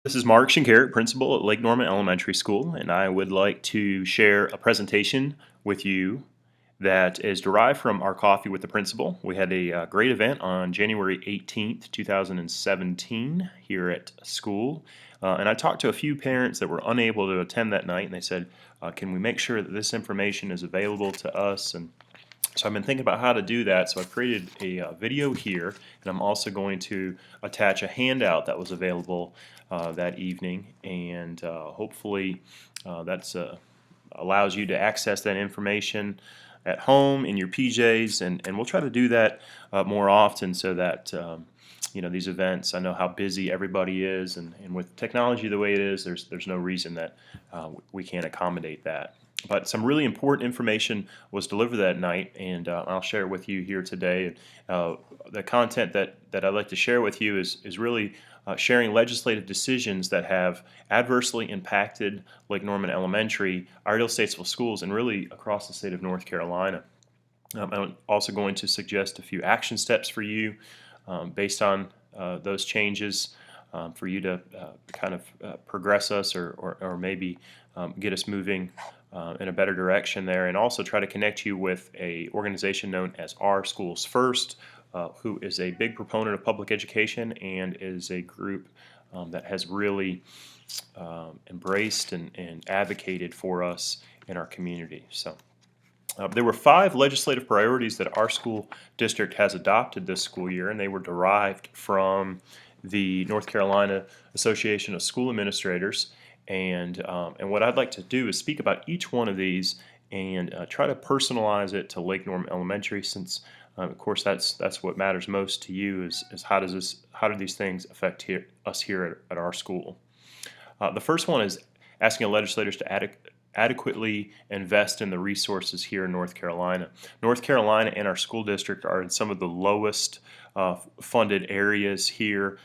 This is Mark Shinkaruk, principal at Lake Norman Elementary School, and I would like to share a presentation with you that is derived from our coffee with the principal. We had a great event on January 18th, 2017 here at school, and I talked to a few parents that were unable to attend that night, and they said, can we make sure that this information is available to us? And so I've been thinking about how to do that, so I've created a video here, and I'm also going to attach a handout that was available that evening, and hopefully that allows you to access that information at home in your PJs, and we'll try to do that more often so that these events, I know how busy everybody is, and with technology the way it is, there's no reason that we can't accommodate that. But some really important information was delivered that night, and I'll share it with you here today. The content that I'd like to share with you is really sharing legislative decisions that have adversely impacted Lake Norman Elementary, Iredell Statesville schools, and really across the state of North Carolina. I'm also going to suggest a few action steps for you based on those changes for you to kind of progress us or maybe get us moving in a better direction there, and also try to connect you with a organization known as Our Schools First, who is a big proponent of public education and is a group that has really embraced and advocated for us in our community. So there were 5 legislative priorities that our school district has adopted this school year, and they were derived from the North Carolina Association of School Administrators. And what I'd like to do is speak about each one of these and try to personalize it to Lake Norman Elementary, since of course that's what matters most to you is how do these things affect us here at our school. The first one is asking legislators to adequately invest in the resources here in North Carolina. North Carolina and our school district are in some of the lowest funded areas here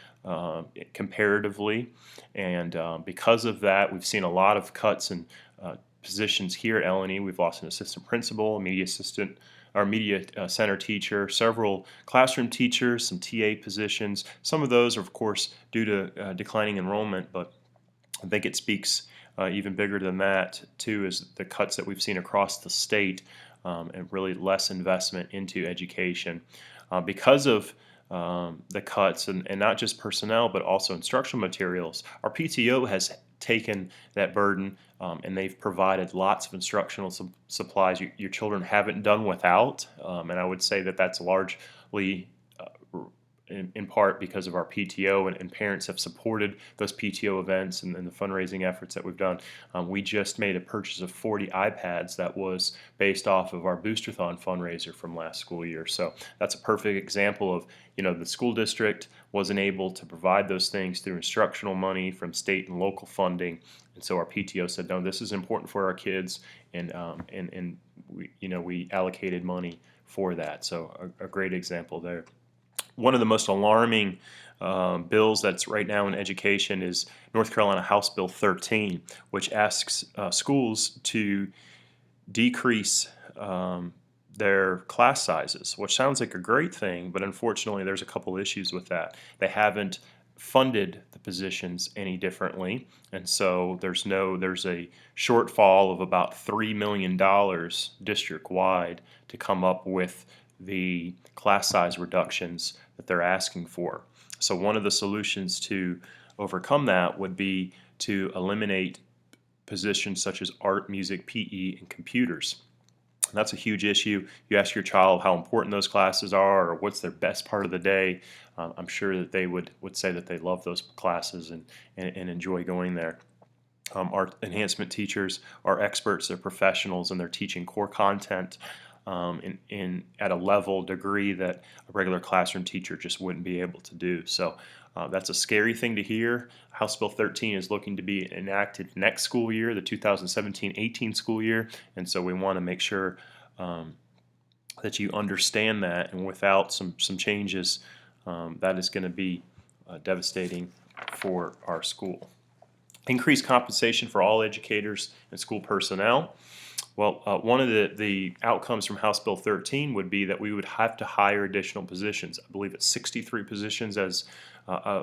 comparatively, and because of that, we've seen a lot of cuts in positions here at LNE. We've lost an assistant principal, a media assistant, our media center teacher, several classroom teachers, some TA positions. Some of those are, of course, due to declining enrollment, but I think it speaks even bigger than that, too, is the cuts that we've seen across the state and really less investment into education. Because of the cuts, and not just personnel, but also instructional materials, our PTO has taken that burden and they've provided lots of instructional supplies your children haven't done without, and I would say that that's largely in part because of our PTO, and parents have supported those PTO events and the fundraising efforts that we've done. We just made a purchase of 40 iPads that was based off of our Boosterthon fundraiser from last school year. So that's a perfect example of, the school district wasn't able to provide those things through instructional money from state and local funding, and so our PTO said, no, this is important for our kids, and we allocated money for that. So a great example there. One of the most alarming bills that's right now in education is North Carolina House Bill 13, which asks schools to decrease their class sizes, which sounds like a great thing, but unfortunately there's a couple issues with that. They haven't funded the positions any differently, and so there's a shortfall of about $3 million district-wide to come up with the class size reductions that they're asking for. So one of the solutions to overcome that would be to eliminate positions such as art, music, PE, and computers. And that's a huge issue. You ask your child how important those classes are or what's their best part of the day. I'm sure that they would say that they love those classes and enjoy going there. Our enhancement teachers are experts, they're professionals, and they're teaching core content at a level degree that a regular classroom teacher just wouldn't be able to do. So that's a scary thing to hear. House Bill 13 is looking to be enacted next school year, the 2017-18 school year, and so we want to make sure that you understand that, and without some changes, that is going to be devastating for our school. Increased compensation for all educators and school personnel. Well, one of the outcomes from House Bill 13 would be that we would have to hire additional positions. I believe it's 63 positions as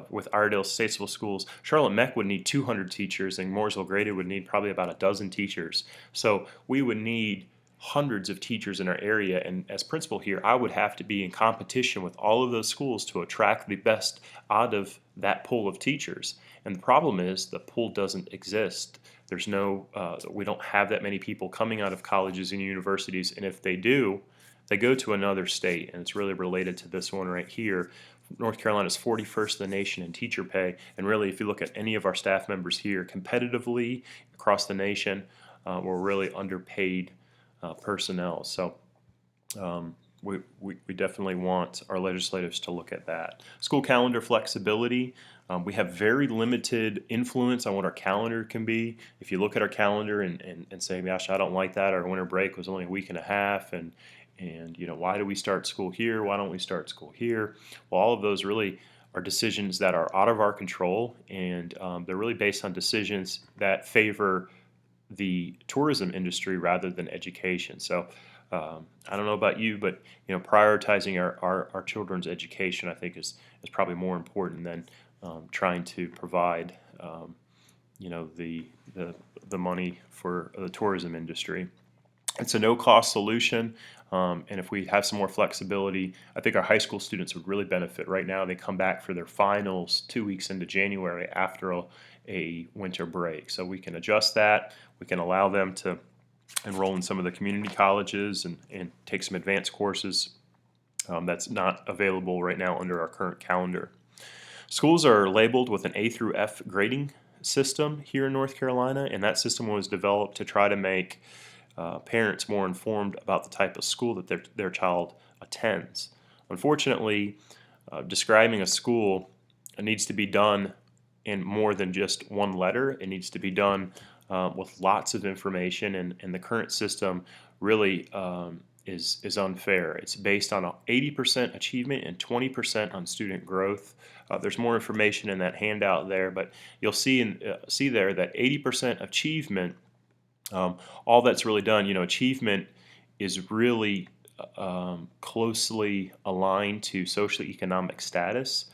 with Iredale Statesville Schools. Charlotte Meck would need 200 teachers, and Mooresville Grady would need probably about a dozen teachers. So we would need hundreds of teachers in our area, and as principal here, I would have to be in competition with all of those schools to attract the best out of that pool of teachers. And the problem is the pool doesn't exist. There's no, we don't have that many people coming out of colleges and universities, and if they do, they go to another state, and it's really related to this one right here. North Carolina is 41st in the nation in teacher pay, and really, if you look at any of our staff members here competitively across the nation, we're really underpaid personnel. So we definitely want our legislators to look at that. School calendar flexibility. We have very limited influence on what our calendar can be. If you look at our calendar and say, gosh, I don't like that, our winter break was only a week and a half, and why do we start school here? Why don't we start school here? Well, all of those really are decisions that are out of our control, and they're really based on decisions that favor the tourism industry rather than education. So I don't know about you, but prioritizing our children's education, I think, is probably more important than trying to provide the money for the tourism industry. It's a no-cost solution, and if we have some more flexibility, I think our high school students would really benefit. Right now, they come back for their finals 2 weeks into January after a winter break. So we can adjust that. We can allow them to enroll in some of the community colleges and take some advanced courses that's not available right now under our current calendar. Schools are labeled with an A through F grading system here in North Carolina, and that system was developed to try to make parents more informed about the type of school that their child attends. Unfortunately, describing a school needs to be done in more than just one letter. It needs to be done with lots of information, and the current system really is unfair. It's based on 80% achievement and 20% on student growth. There's more information in that handout there, but you'll see there that 80% achievement, all that's really done, achievement is really closely aligned to socioeconomic status.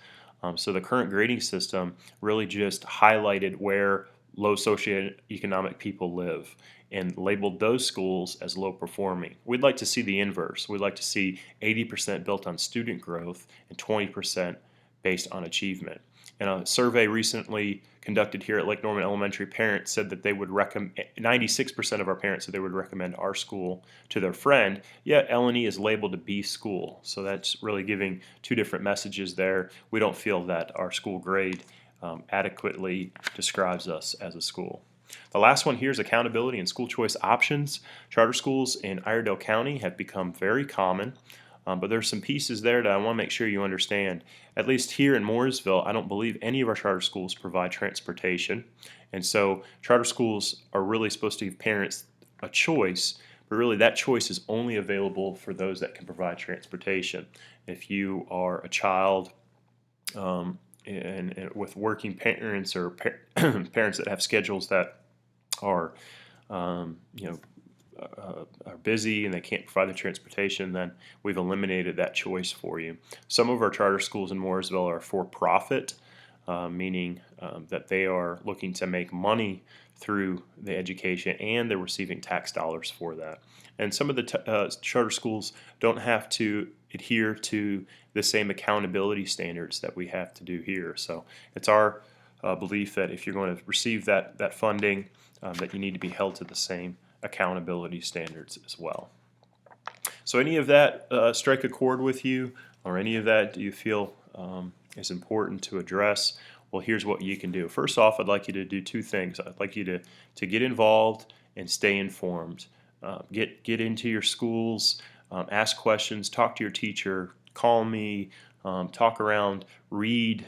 So the current grading system really just highlighted where low socioeconomic people live and labeled those schools as low performing. We'd like to see the inverse. We'd like to see 80% built on student growth and 20% based on achievement. And a survey recently conducted here at Lake Norman Elementary, parents said that they would recommend, 96% of our parents said they would recommend our school to their friend, yet LNE is labeled a B school. So that's really giving two different messages there. We don't feel that our school grade adequately describes us as a school. The last one here is accountability and school choice options. Charter schools in Iredell County have become very common. But there's some pieces there that I want to make sure you understand. At least here in Mooresville, I don't believe any of our charter schools provide transportation. And so charter schools are really supposed to give parents a choice, but really that choice is only available for those that can provide transportation. If you are a child and with working parents or parents that have schedules that are are busy and they can't provide the transportation, then we've eliminated that choice for you. Some of our charter schools in Mooresville are for profit, meaning that they are looking to make money through the education and they're receiving tax dollars for that. And some of the charter schools don't have to adhere to the same accountability standards that we have to do here. So it's our belief that if you're going to receive that funding, that you need to be held to the same accountability standards as well. So any of that strike a chord with you, or any of that do you feel is important to address? Well, here's what you can do. First off, I'd like you to do two things. I'd like you to get involved and stay informed. Get into your schools, ask questions, talk to your teacher, call me, talk around, read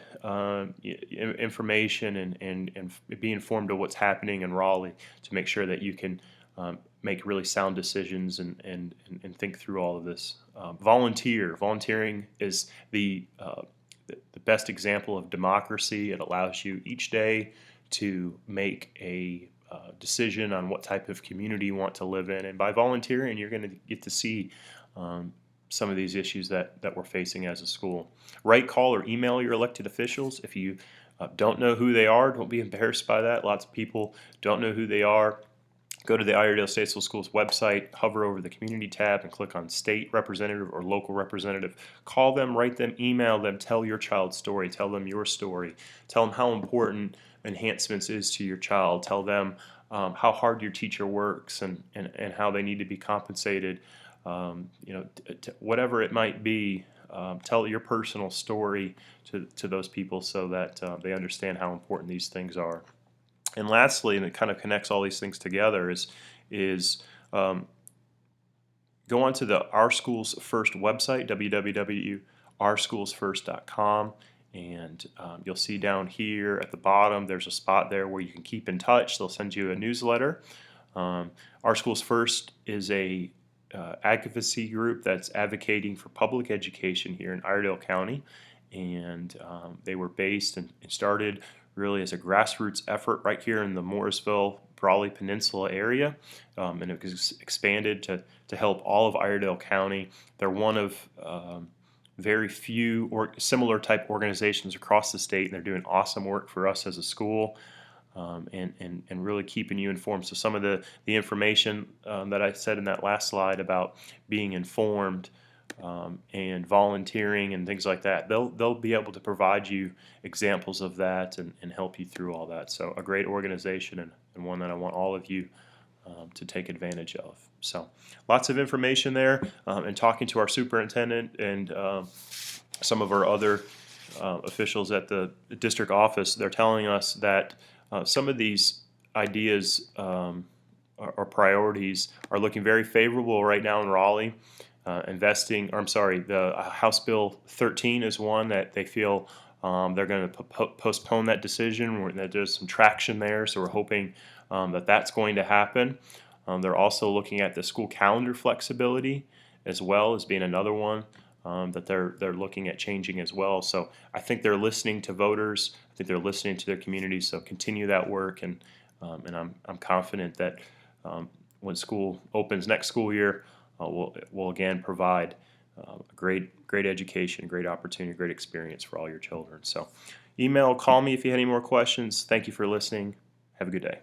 information, and be informed of what's happening in Raleigh to make sure that you can make really sound decisions and think through all of this. Volunteering is the best example of democracy. It allows you each day to make a decision on what type of community you want to live in. And by volunteering, you're going to get to see some of these issues that we're facing as a school. Write, call, or email your elected officials. If you don't know who they are, don't be embarrassed by that. Lots of people don't know who they are. Go to the Iredell Statesville Schools website, hover over the community tab, and click on state representative or local representative. Call them, write them, email them, tell your child's story, tell them your story, tell them how important enhancements is to your child, tell them how hard your teacher works and how they need to be compensated. Whatever it might be, tell your personal story to those people so that they understand how important these things are. And lastly, and it kind of connects all these things together, is go onto the Our Schools First website, www.ourschoolsfirst.com, and you'll see down here at the bottom there's a spot there where you can keep in touch. They'll send you a newsletter. Our Schools First is a advocacy group that's advocating for public education here in Iredell County, and they were based and started really as a grassroots effort right here in the Morrisville, Brawley Peninsula area, and it was expanded to help all of Iredell County. They're one of very few or similar type organizations across the state, and they're doing awesome work for us as a school. And really keeping you informed. So some of the information that I said in that last slide about being informed and volunteering and things like that, they'll be able to provide you examples of that and help you through all that. So a great organization and one that I want all of you to take advantage of. So lots of information there, and talking to our superintendent and some of our other officials at the district office, they're telling us that some of these ideas or priorities are looking very favorable right now in Raleigh. The House Bill 13 is one that they feel they're going to postpone that decision. That there's some traction there, so we're hoping that that's going to happen. They're also looking at the school calendar flexibility as well as being another one that they're looking at changing as well. So I think they're listening to voters. I think they're listening to their communities. So continue that work, and I'm confident that when school opens next school year, we'll again provide a great education, great opportunity, great experience for all your children. So email, call me if you have any more questions. Thank you for listening. Have a good day.